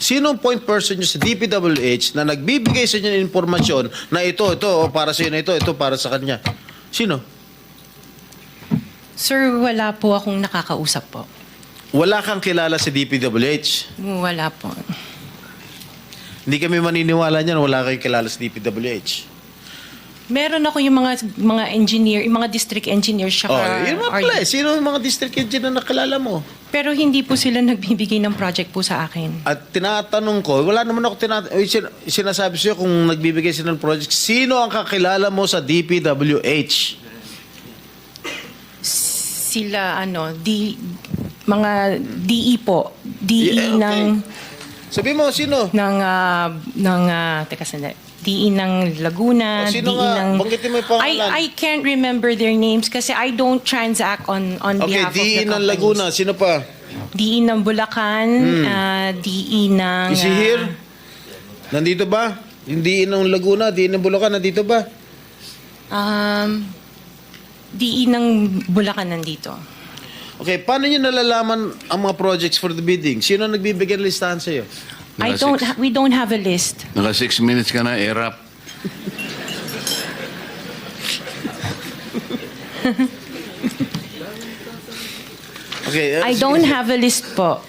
Sinong point person nyo sa DPWH na nagbibigay sa inyo ng informasyon na ito, para sa inyo, ito para sa kanya? Sino? Sir, wala po akong nakakausap po. Wala kang kilala sa DPWH. Wala po. Hindi kami maniniwala niyan, wala kayong kilala sa DPWH. Meron ako yung mga engineer, yung mga district engineers siya. Yun mga pala. Sino yung mga district engineer na nakilala mo? Pero hindi po sila nagbibigay ng project po sa akin. At tinatanong ko, wala naman ako sinasabi sa'yo kung nagbibigay sila ng project. Sino ang kakilala mo sa DPWH? Sila, mga DE po. DE Yeah, okay. ng... Sabi mo, sino? Teka sandali. DE ng Laguna, Sino DE nga? ng... Banggitin mo yung pangalan. I can't remember their names kasi I don't transact on Okay, behalf of the DE ng companies. Laguna. Sino pa? DE ng Bulacan, DE ng... Is he here? Nandito ba? Yung DE ng Laguna, DE ng Bulacan, nandito ba? DE ng Bulacan nandito. Okay, paano nyo nalalaman ang mga projects for the bidding? Sino ang nagbibigay ng listahan sa'yo? We don't have a list. Naka 6 minutes ka na, erap. Okay, I don't have a list po.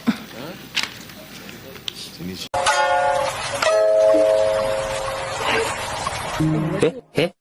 Eh?